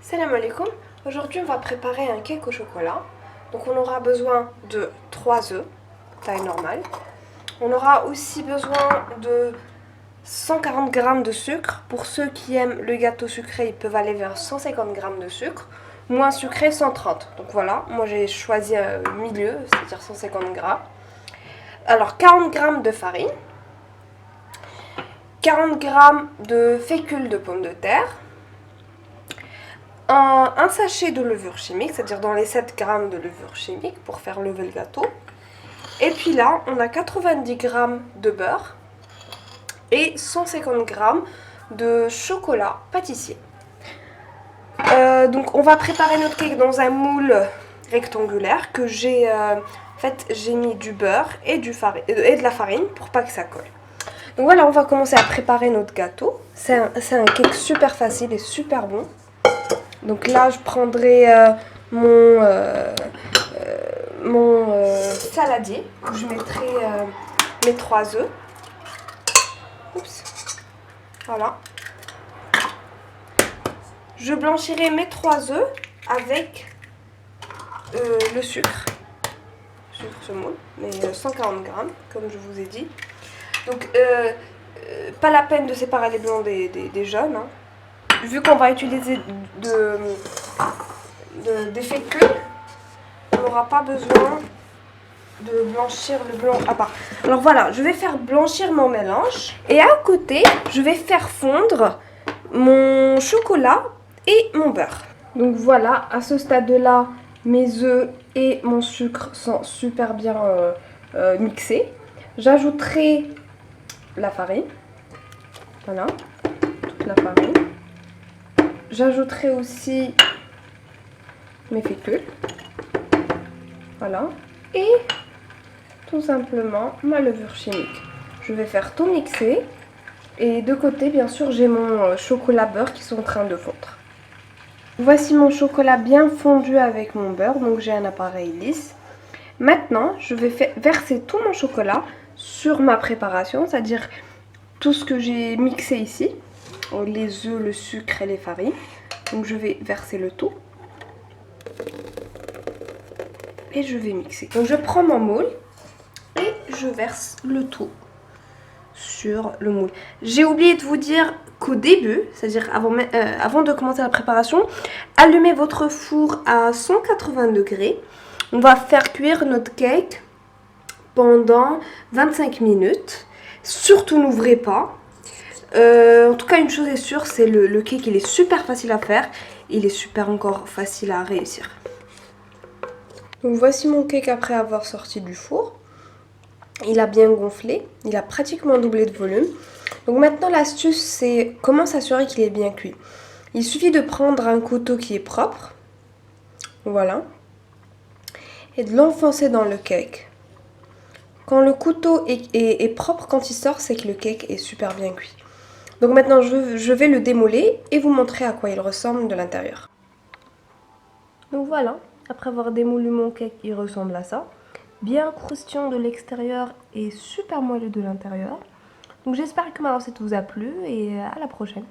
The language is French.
Salam alaikum. Aujourd'hui on va préparer un cake au chocolat. Donc on aura besoin de 3 œufs, taille normale. On aura aussi besoin de 140 g de sucre. Pour ceux qui aiment le gâteau sucré, ils peuvent aller vers 150 g de sucre. Moins sucré, 130. Donc voilà, moi j'ai choisi un milieu, c'est-à-dire 150 g. Alors 40 g de farine, 40 g de fécule de pommes de terre, un sachet de levure chimique, c'est-à-dire dans les 7 g de levure chimique pour faire lever le gâteau. Et puis là, on a 90 g de beurre et 150 g de chocolat pâtissier. Donc on va préparer notre cake dans un moule rectangulaire que j'ai j'ai mis du beurre et de la farine pour pas que ça colle. Donc voilà, on va commencer à préparer notre gâteau. C'est un cake super facile et super bon. Donc là, je prendrai mon saladier où je mettrai mes 3 œufs. Oups. Voilà. Je blanchirai mes 3 œufs avec le sucre semoule, mais 140 g comme je vous ai dit. Donc pas la peine de séparer les blancs des jaunes. Hein. Vu qu'on va utiliser des fécules, on n'aura pas besoin de blanchir le blanc à part. Alors voilà, je vais faire blanchir mon mélange. Et à côté, je vais faire fondre mon chocolat et mon beurre. Donc voilà, à ce stade-là, mes œufs et mon sucre sont super bien mixés. J'ajouterai la farine. Voilà, toute la farine. J'ajouterai aussi mes fécules. Voilà. Et tout simplement ma levure chimique. Je vais faire tout mixer. Et de côté, bien sûr, j'ai mon chocolat beurre qui sont en train de fondre. Voici mon chocolat bien fondu avec mon beurre. Donc j'ai un appareil lisse. Maintenant, je vais verser tout mon chocolat sur ma préparation. C'est-à-dire tout ce que j'ai mixé ici. Les œufs, le sucre et les farines. Donc je vais verser le tout. Et je vais mixer. Donc je prends mon moule et je verse le tout sur le moule. J'ai oublié de vous dire qu'au début, c'est-à-dire avant de commencer la préparation, allumez votre four à 180 degrés. On va faire cuire notre cake pendant 25 minutes. Surtout n'ouvrez pas. En tout cas, une chose est sûre, c'est le cake, il est super facile à faire. Il est super encore facile à réussir. Donc voici mon cake après avoir sorti du four. Il a bien gonflé, il a pratiquement doublé de volume. Donc maintenant l'astuce, c'est comment s'assurer qu'il est bien cuit. Il suffit de prendre un couteau qui est propre. Voilà. Et de l'enfoncer dans le cake. Quand le couteau est propre, quand il sort, c'est que le cake est super bien cuit. Donc maintenant, je vais le démoler et vous montrer à quoi il ressemble de l'intérieur. Donc voilà, après avoir démoli mon cake, il ressemble à ça. Bien croustillant de l'extérieur et super moelleux de l'intérieur. Donc j'espère que ma recette vous a plu et à la prochaine.